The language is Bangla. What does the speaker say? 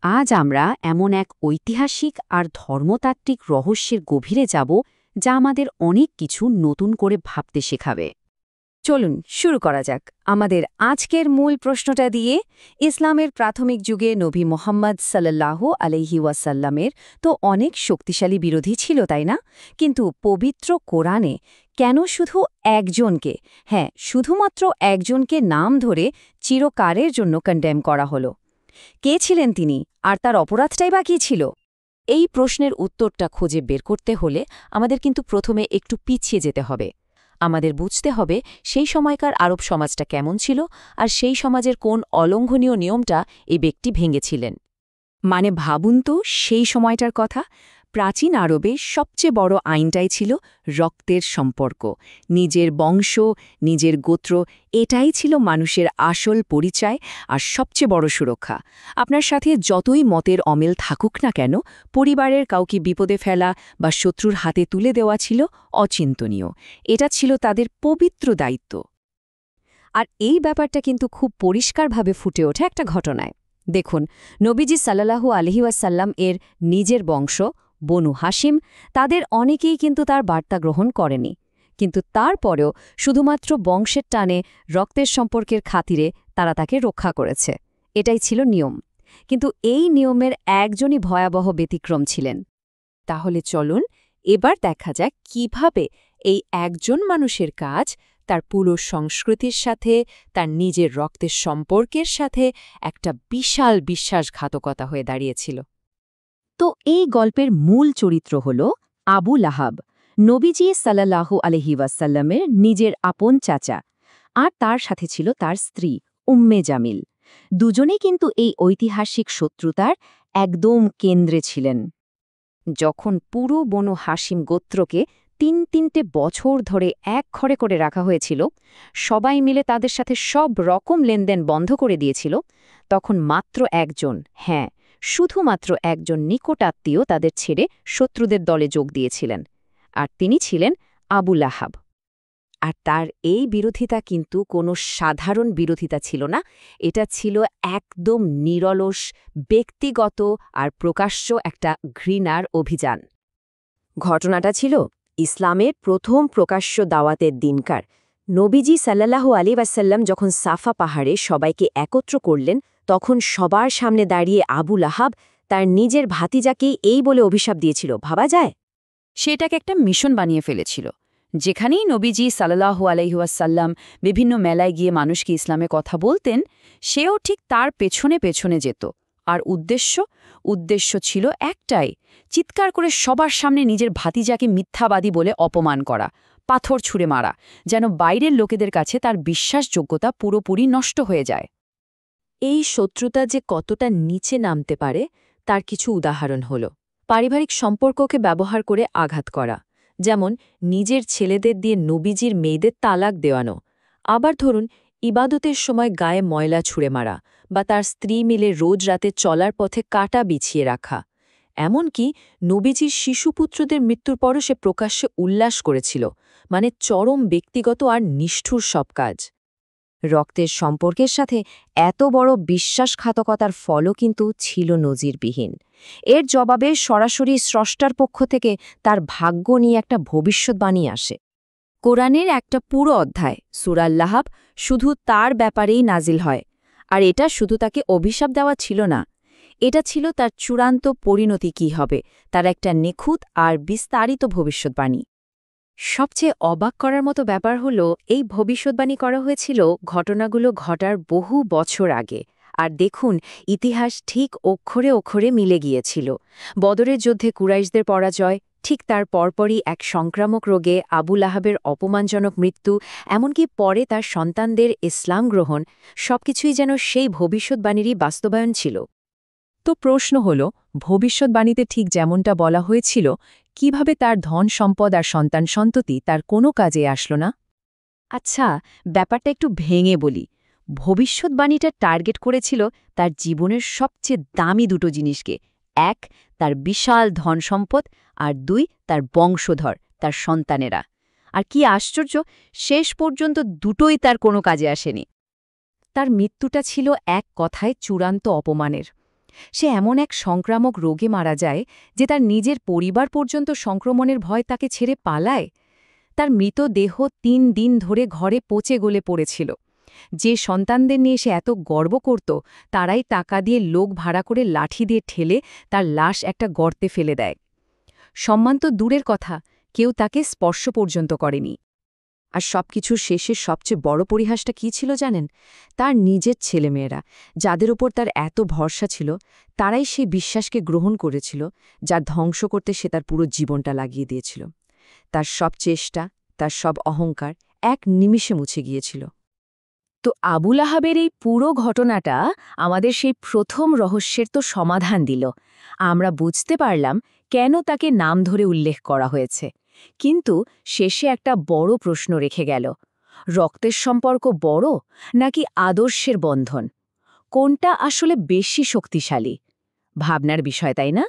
আজ আমরা এমন এক ঐতিহাসিক আর ধর্মতাত্ত্বিক রহস্যের গভীরে যাব যা আমাদের অনেক কিছু নতুন করে ভাবতে শেখাবে। চলুন শুরু করা যাক আমাদের আজকের মূল প্রশ্নটা দিয়ে। ইসলামের প্রাথমিক যুগে নবী মোহাম্মদ সাল্লাল্লাহু আলাইহি ওয়াসাল্লামের তো অনেক শক্তিশালী বিরোধী ছিল, তাই না? কিন্তু পবিত্র কোরআনে কেন শুধু একজনকে, শুধুমাত্র একজনকে নাম ধরে চিরকালের জন্য কন্ডেম করা হলো? কে ছিলেন তিনি, আর তার অপরাধটাই বা কী ছিল? এই প্রশ্নের উত্তরটা খুঁজে বের করতে হলে আমাদের কিন্তু প্রথমে একটু পিছিয়ে যেতে হবে। আমাদের বুঝতে হবে সেই সময়কার আরব সমাজটা কেমন ছিল, আর সেই সমাজের কোন অলঙ্ঘনীয় নিয়মটা এই ব্যক্তি ভেঙেছিলেন। মানে ভাবুন তো সেই সময়টার কথা। প্রাচীন আরবে সবচেয়ে বড় আইনটাই ছিল রক্তের সম্পর্ক। নিজের বংশ, নিজের গোত্র, এটাই ছিল মানুষের আসল পরিচয় আর সবচেয়ে বড় সুরক্ষা। আপনার সাথে যতই মতের অমিল থাকুক না কেন, পরিবারের কাউকে বিপদে ফেলা বা শত্রুর হাতে তুলে দেওয়া ছিল অচিন্তনীয়। এটা ছিল তাদের পবিত্র দায়িত্ব। আর এই ব্যাপারটা কিন্তু খুব পরিষ্কারভাবে ফুটে ওঠে একটা ঘটনায়। দেখুন, নবীজি সাল্লাল্লাহু আলাইহি ওয়াসাল্লাম এর নিজের বংশ বনু হাশিম, তাদের অনেকেই কিন্তু তার বার্তা গ্রহণ করেনি। কিন্তু তারপরেও শুধুমাত্র বংশের টানে, রক্তের সম্পর্কের খাতিরে তারা তাকে রক্ষা করেছে। এটাই ছিল নিয়ম। কিন্তু এই নিয়মের একজনই ভয়াবহ ব্যতিক্রম ছিলেন। তাহলে চলুন এবার দেখা যাক কিভাবে এই একজন মানুষের কাজ তার পুরো সংস্কৃতির সাথে, তার নিজের রক্তের সম্পর্কের সাথে একটা বিশাল বিশ্বাসঘাতকতা হয়ে দাঁড়িয়েছিল। তো এই গল্পের মূল চরিত্র হল আবু লাহাব, নবীজি সাল্লাল্লাহু আলাইহি ওয়াসাল্লামের নিজের আপন চাচা। আর তার সাথে ছিল তার স্ত্রী উম্মে জামিল। দুজনেই কিন্তু এই ঐতিহাসিক শত্রুতার একদম কেন্দ্রে ছিলেন। যখন পুরো বনু হাশিম গোত্রকে তিনটে বছর ধরে এক ঘরে করে রাখা হয়েছিল, সবাই মিলে তাদের সাথে সব রকম লেনদেন বন্ধ করে দিয়েছিল, তখন মাত্র একজন, শুধুমাত্র একজন নিকটাত্মীয় তাদের ছেড়ে শত্রুদের দলে যোগ দিয়েছিলেন। আর তিনি ছিলেন আবু লাহাব। আর তার এই বিরোধিতা কিন্তু কোনো সাধারণ বিরোধিতা ছিল না। এটা ছিল একদম নিরলস, ব্যক্তিগত আর প্রকাশ্য একটা ঘৃণার অভিযান। ঘটনাটা ছিল ইসলামের প্রথম প্রকাশ্য দাওয়াতের দিনকার। নবীজি সাল্লাল্লাহু আলাইহি ওয়াসাল্লাম যখন সাফা পাহাড়ে সবাইকে একত্র করলেন, তখন সবার সামনে দাঁড়িয়ে আবু লাহাব তার নিজের ভাতিজাকেই এই বলে অভিশাপ দিয়েছিল, ভাবা যায়? সেটাকে একটা মিশন বানিয়ে ফেলেছিল। যেখানেই নবীজি সাল্লাল্লাহু আলাইহি ওয়াসাল্লাম বিভিন্ন মেলায় গিয়ে মানুষকে ইসলামে কথা বলতেন, সেও ঠিক তার পেছনে পেছনে যেত। আর উদ্দেশ্য ছিল একটাই, চিৎকার করে সবার সামনে নিজের ভাতিজাকে মিথ্যাবাদী বলে অপমান করা, পাথর ছুঁড়ে মারা, যেন বাইরের লোকেদের কাছে তার বিশ্বাসযোগ্যতা পুরোপুরি নষ্ট হয়ে যায়। এই শত্রুতা যে কতটা নিচে নামতে পারে তার কিছু উদাহরণ হল পারিবারিক সম্পর্ককে ব্যবহার করে আঘাত করা, যেমন নিজের ছেলেদের দিয়ে নবীজির মেয়েদের তালাক দেওয়ানো। আবার ধরুন, ইবাদতের সময় গায়ে ময়লা ছুঁড়ে মারা, বা তার স্ত্রী মিলে রোজ রাতে চলার পথে কাঁটা বিছিয়ে রাখা। এমনকি নবীজির শিশুপুত্রদের মৃত্যুর পরও সে প্রকাশ্যে উল্লাস করেছিল। মানে চরম ব্যক্তিগত আর নিষ্ঠুর সব কাজ। রক্তের সম্পর্কের সাথে এত বড় বিশ্বাসঘাতকতার ফলও কিন্তু ছিল নজিরবিহীন। এর জবাবে সরাসরি স্রষ্টার পক্ষ থেকে তার ভাগ্য নিয়ে একটা ভবিষ্যৎবাণী আসে। কোরআনের একটা পুরো অধ্যায় সূরা লাহাব শুধু তার ব্যাপারেই নাজিল হয়। আর এটা শুধু তাকে অভিশাপ দেওয়া ছিল না, এটা ছিল তার চূড়ান্ত পরিণতি কী হবে, তার একটা নিখুঁত আর বিস্তারিত ভবিষ্যৎবাণী। সবচেয়ে অবাক করার মতো ব্যাপার হল, এই ভবিষ্যৎবাণী করা হয়েছিল ঘটনাগুলো ঘটার বহু বছর আগে। আর দেখুন, ইতিহাস ঠিক অক্ষরে অক্ষরে মিলে গিয়েছিল। বদরের যুদ্ধে কুরাইশদের পরাজয়, ঠিক তার পরপরই এক সংক্রামক রোগে আবু লাহাবের অপমানজনক মৃত্যু, এমনকি পরে তার সন্তানদের ইসলাম গ্রহণ, সবকিছুই যেন সেই ভবিষ্যৎবাণীরই বাস্তবায়ন ছিল। তো প্রশ্ন হল, ভবিষ্যৎবাণীতে ঠিক যেমনটা বলা হয়েছিল, কিভাবে তার ধন সম্পদ আর সন্তান সন্ততি তার কোনো কাজে আসলো না? আচ্ছা, ব্যাপারটা একটু ভেঙে বলি। ভবিষ্যৎবাণীটা টার্গেট করেছিল তার জীবনের সবচেয়ে দামি দুটো জিনিসকে। এক, তার বিশাল ধন সম্পদ, আর দুই, তার বংশধর, তার সন্তানেরা। আর কি আশ্চর্য, শেষ পর্যন্ত দুটোই তার কোনো কাজে আসেনি। তার মৃত্যুটা ছিল এক কথায় চূড়ান্ত অপমানের। সে এমন এক সংক্রামক রোগে মারা যায় যে তার নিজের পরিবার পর্যন্ত সংক্রমণের ভয় তাকে ছেড়ে পালায়। তার মৃতদেহ ৩ দিন ধরে ঘরে পচে গলে পড়েছিল। যে সন্তানদের নিয়ে সে এত গর্ব করত, তারাই টাকা দিয়ে লোক ভাড়া করে লাঠি দিয়ে ঠেলে তার লাশ একটা গর্তে ফেলে দেয়। সম্মান তো দূরের কথা, কেউ তাকে স্পর্শ পর্যন্ত করেনি। আর সবকিছুর শেষে সবচেয়ে বড় পরিহাসটা কী ছিল জানেন? তার নিজের ছেলেমেয়েরা, যাদের ওপর তার এত ভরসা ছিল, তারাই সেই বিশ্বাসকে গ্রহণ করেছিল, যা ধ্বংস করতে সে তার পুরো জীবনটা লাগিয়ে দিয়েছিল। তার সব চেষ্টা, তার সব অহংকার এক নিমিষে মুছে গিয়েছিল। তো আবুল আহাবের এই পুরো ঘটনাটা আমাদের সেই প্রথম রহস্যের তো সমাধান দিল। আমরা বুঝতে পারলাম কেন তাকে নাম ধরে উল্লেখ করা হয়েছে। কিন্তু শেষে একটা বড় প্রশ্ন রেখে গেল, রক্তের সম্পর্ক বড় নাকি আদর্শের বন্ধন? কোনটা আসলে বেশি শক্তিশালী? ভাবনার বিষয়, তাই না?